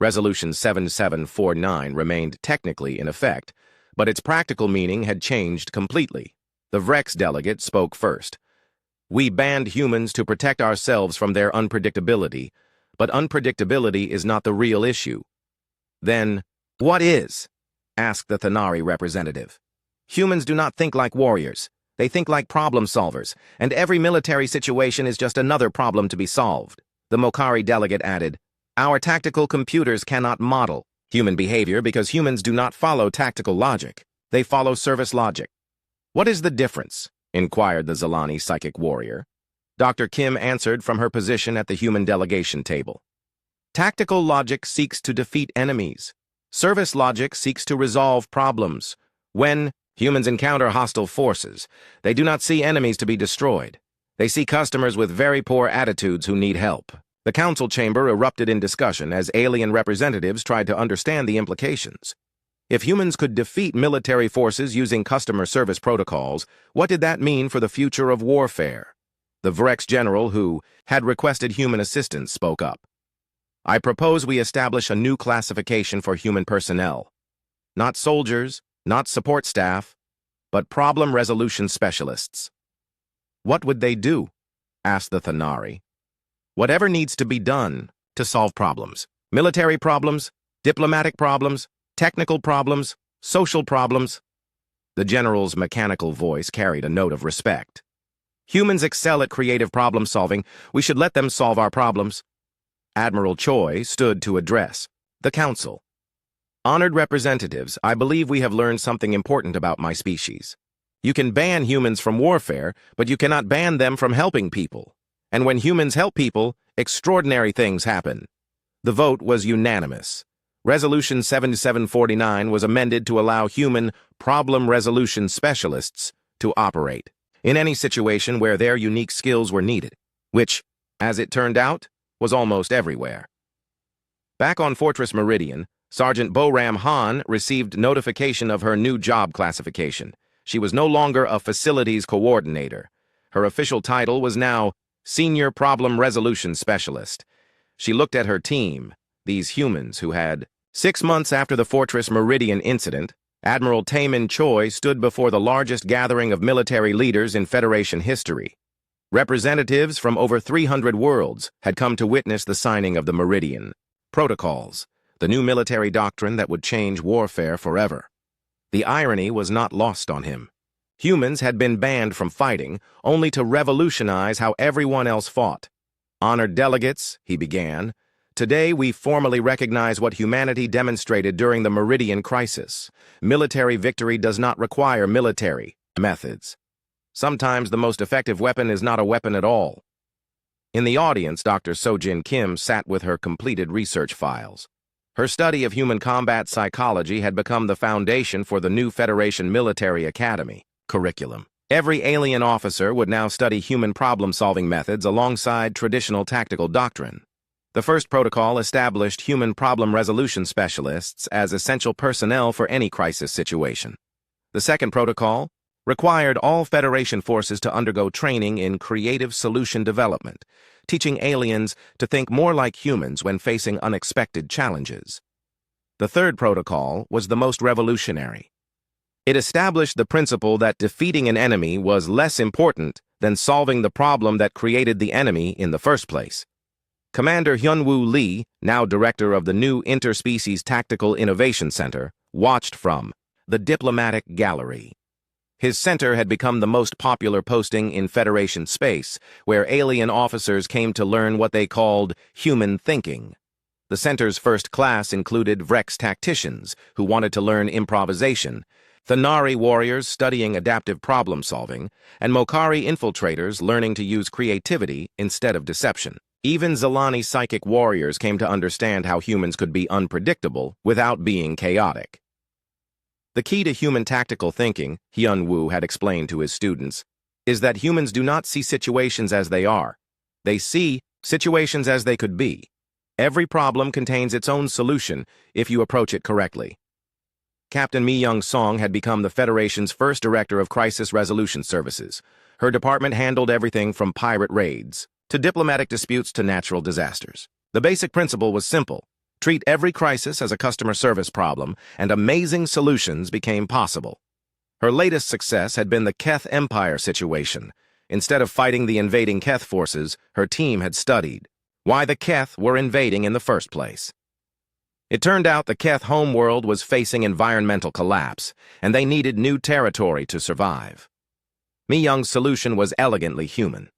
Resolution 7749 remained technically in effect, but its practical meaning had changed completely. The Vrex delegate spoke first. We banned humans to protect ourselves from their unpredictability, but unpredictability is not the real issue. Then, what is? Asked the Thanari representative. Humans do not think like warriors. They think like problem solvers, and every military situation is just another problem to be solved. The Mokari delegate added, Our tactical computers cannot model human behavior because humans do not follow tactical logic. They follow service logic. What is the difference? Inquired the Zalani psychic warrior. Dr. Kim answered from her position at the human delegation table. Tactical logic seeks to defeat enemies. Service logic seeks to resolve problems. When humans encounter hostile forces, they do not see enemies to be destroyed. They see customers with very poor attitudes who need help. The council chamber erupted in discussion as alien representatives tried to understand the implications. If humans could defeat military forces using customer service protocols, what did that mean for the future of warfare? The Vrex general, who had requested human assistance, spoke up. I propose we establish a new classification for human personnel. Not soldiers, not support staff, but problem resolution specialists. What would they do? Asked the Thanari. Whatever needs to be done to solve problems. Military problems, diplomatic problems, technical problems, social problems. The general's mechanical voice carried a note of respect. Humans excel at creative problem solving. We should let them solve our problems. Admiral Choi stood to address the council. Honored representatives, I believe we have learned something important about my species. You can ban humans from warfare, but you cannot ban them from helping people. And when humans help people, extraordinary things happen. The vote was unanimous. Resolution 7749 was amended to allow human problem resolution specialists to operate in any situation where their unique skills were needed, which, as it turned out, was almost everywhere. Back on Fortress Meridian, Sergeant Boram Han received notification of her new job classification. She was no longer a facilities coordinator. Her official title was now Senior Problem Resolution Specialist. She looked at her team, these humans who had 6 months after the Fortress Meridian incident, Admiral Taemin Choi stood before the largest gathering of military leaders in Federation history. Representatives from over 300 worlds had come to witness the signing of the Meridian Protocols, the new military doctrine that would change warfare forever. The irony was not lost on him. Humans had been banned from fighting, only to revolutionize how everyone else fought. Honored delegates, he began, today we formally recognize what humanity demonstrated during the Meridian Crisis. Military victory does not require military methods. Sometimes the most effective weapon is not a weapon at all. In the audience, Dr. Sojin Kim sat with her completed research files. Her study of human combat psychology had become the foundation for the new Federation Military Academy curriculum. Every alien officer would now study human problem-solving methods alongside traditional tactical doctrine. The first protocol established human problem resolution specialists as essential personnel for any crisis situation. The second protocol required all Federation forces to undergo training in creative solution development, teaching aliens to think more like humans when facing unexpected challenges. The third protocol was the most revolutionary. It established the principle that defeating an enemy was less important than solving the problem that created the enemy in the first place. Commander Hyunwoo Lee, now director of the new Interspecies Tactical Innovation Center, watched from the diplomatic gallery. His center had become the most popular posting in Federation space, where alien officers came to learn what they called human thinking. The center's first class included Vrex tacticians, who wanted to learn improvisation, Thanari warriors studying adaptive problem-solving, and Mokari infiltrators learning to use creativity instead of deception. Even Zalani psychic warriors came to understand how humans could be unpredictable without being chaotic. The key to human tactical thinking, Hyunwoo had explained to his students, is that humans do not see situations as they are. They see situations as they could be. Every problem contains its own solution if you approach it correctly. Captain Mi Young-song had become the Federation's first director of crisis resolution services. Her department handled everything from pirate raids to diplomatic disputes to natural disasters. The basic principle was simple. Treat every crisis as a customer service problem, and amazing solutions became possible. Her latest success had been the Keth Empire situation. Instead of fighting the invading Keth forces, her team had studied why the Keth were invading in the first place. It turned out the Keth homeworld was facing environmental collapse, and they needed new territory to survive. Mi Young's solution was elegantly human.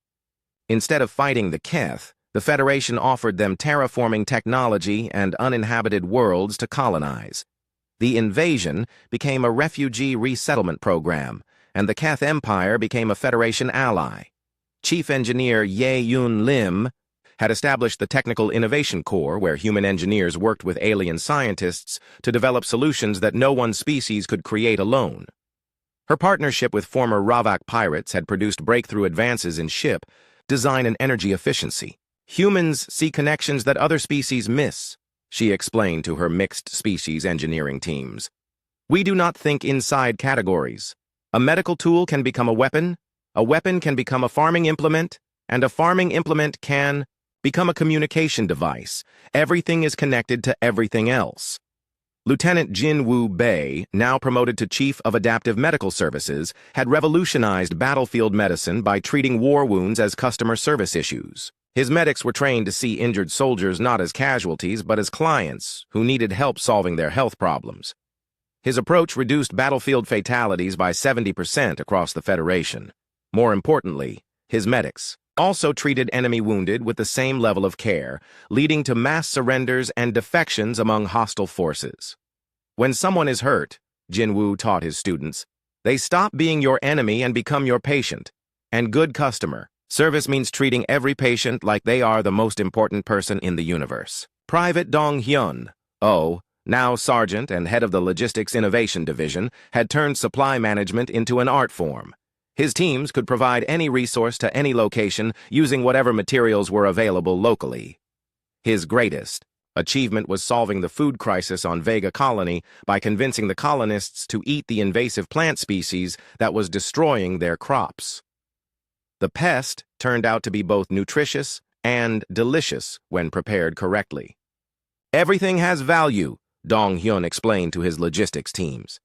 Instead of fighting the Keth, The Federation offered them terraforming technology and uninhabited worlds to colonize. The invasion became a refugee resettlement program, and the Keth Empire became a Federation ally. Chief Engineer Ye Yun Lim had established the Technical Innovation Corps, where human engineers worked with alien scientists to develop solutions that no one species could create alone. Her partnership with former Ravak pirates had produced breakthrough advances in ship design and energy efficiency. Humans see connections that other species miss, she explained to her mixed species engineering teams. We do not think inside categories. A medical tool can become a weapon can become a farming implement, and a farming implement can become a communication device. Everything is connected to everything else. Lieutenant Jin Woo Bei, now promoted to Chief of Adaptive Medical Services, had revolutionized battlefield medicine by treating war wounds as customer service issues. His medics were trained to see injured soldiers not as casualties but as clients who needed help solving their health problems. His approach reduced battlefield fatalities by 70% across the Federation. More importantly, his medics also treated enemy wounded with the same level of care, leading to mass surrenders and defections among hostile forces. When someone is hurt, Jinwoo taught his students, they stop being your enemy and become your patient. And good customer service means treating every patient like they are the most important person in the universe. Private Dong Hyun, now sergeant and head of the Logistics Innovation Division, had turned supply management into an art form. His teams could provide any resource to any location using whatever materials were available locally. His greatest achievement was solving the food crisis on Vega Colony by convincing the colonists to eat the invasive plant species that was destroying their crops. The pest turned out to be both nutritious and delicious when prepared correctly. Everything has value, Dong Hyun explained to his logistics teams.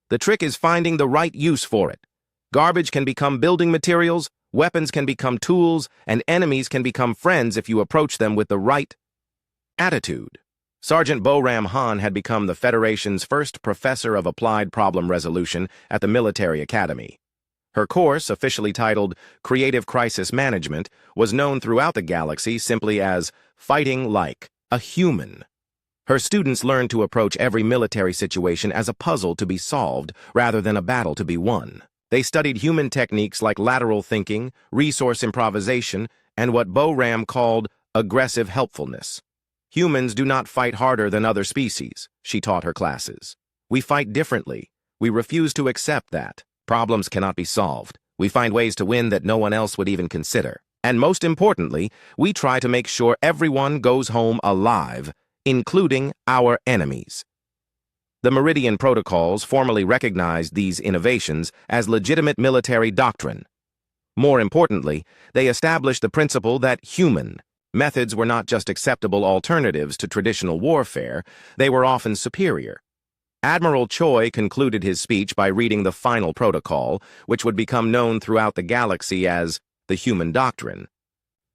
The trick is finding the right use for it. Garbage can become building materials, weapons can become tools, and enemies can become friends if you approach them with the right attitude. Sergeant Bo-Ram Han had become the Federation's first professor of applied problem resolution at the military academy. Her course, officially titled Creative Crisis Management, was known throughout the galaxy simply as Fighting Like a Human. Her students learned to approach every military situation as a puzzle to be solved rather than a battle to be won. They studied human techniques like lateral thinking, resource improvisation, and what Bo-Ram called aggressive helpfulness. Humans do not fight harder than other species, she taught her classes. We fight differently. We refuse to accept that. Problems cannot be solved. We find ways to win that no one else would even consider. And most importantly, we try to make sure everyone goes home alive, including our enemies. The Meridian Protocols formally recognized these innovations as legitimate military doctrine. More importantly, they established the principle that human methods were not just acceptable alternatives to traditional warfare, they were often superior. Admiral Choi concluded his speech by reading the final protocol, which would become known throughout the galaxy as the Human Doctrine.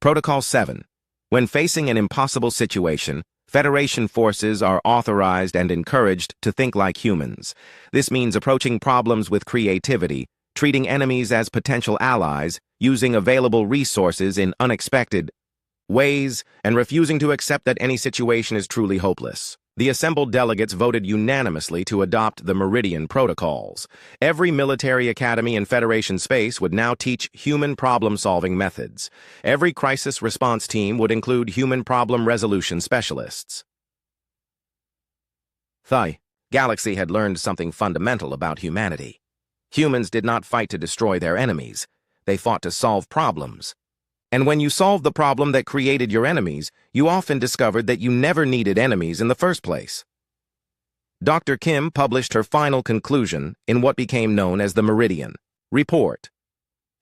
Protocol 7. When facing an impossible situation, Federation forces are authorized and encouraged to think like humans. This means approaching problems with creativity, treating enemies as potential allies, using available resources in unexpected ways, and refusing to accept that any situation is truly hopeless. The assembled delegates voted unanimously to adopt the Meridian Protocols. Every military academy in Federation space would now teach human problem-solving methods. Every crisis response team would include human problem resolution specialists. The galaxy had learned something fundamental about humanity. Humans did not fight to destroy their enemies. They fought to solve problems. And when you solved the problem that created your enemies, you often discovered that you never needed enemies in the first place. Dr. Kim published her final conclusion in what became known as the Meridian Report.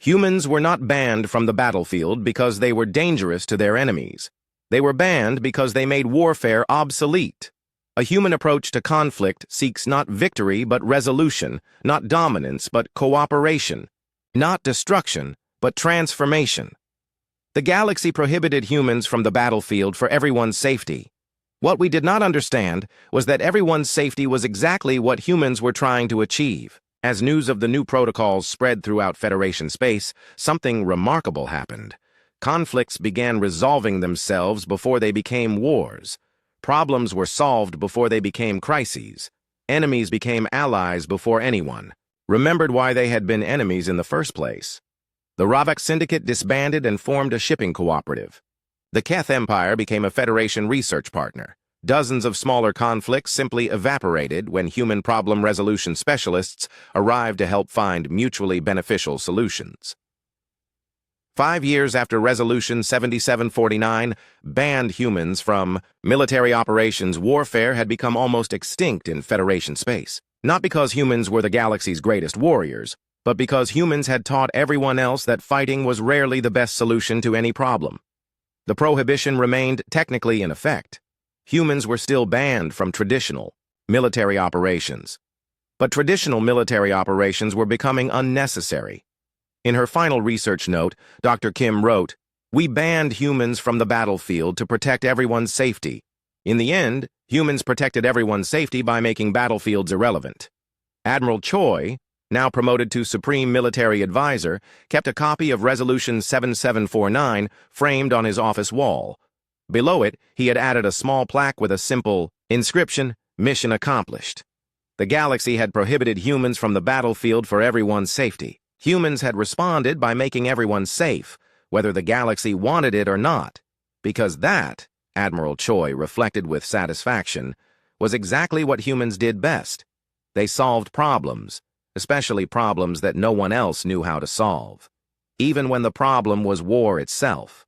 Humans were not banned from the battlefield because they were dangerous to their enemies. They were banned because they made warfare obsolete. A human approach to conflict seeks not victory but resolution, not dominance but cooperation, not destruction but transformation. The galaxy prohibited humans from the battlefield for everyone's safety. What we did not understand was that everyone's safety was exactly what humans were trying to achieve. As news of the new protocols spread throughout Federation space, something remarkable happened. Conflicts began resolving themselves before they became wars. Problems were solved before they became crises. Enemies became allies before anyone remembered why they had been enemies in the first place. The Ravak Syndicate disbanded and formed a shipping cooperative. The Keth Empire became a Federation research partner. Dozens of smaller conflicts simply evaporated when human problem resolution specialists arrived to help find mutually beneficial solutions. 5 years after Resolution 7749 banned humans from military operations, warfare had become almost extinct in Federation space. Not because humans were the galaxy's greatest warriors, but because humans had taught everyone else that fighting was rarely the best solution to any problem. The prohibition remained technically in effect. Humans were still banned from traditional military operations. But traditional military operations were becoming unnecessary. In her final research note, Dr. Kim wrote, "We banned humans from the battlefield to protect everyone's safety. In the end, humans protected everyone's safety by making battlefields irrelevant." Admiral Choi, now promoted to Supreme Military Advisor, kept a copy of Resolution 7749 framed on his office wall. Below it, he had added a small plaque with a simple inscription, "Mission accomplished." The galaxy had prohibited humans from the battlefield for everyone's safety. Humans had responded by making everyone safe, whether the galaxy wanted it or not, because that, Admiral Choi reflected with satisfaction, was exactly what humans did best. They solved problems, especially problems that no one else knew how to solve, even when the problem was war itself.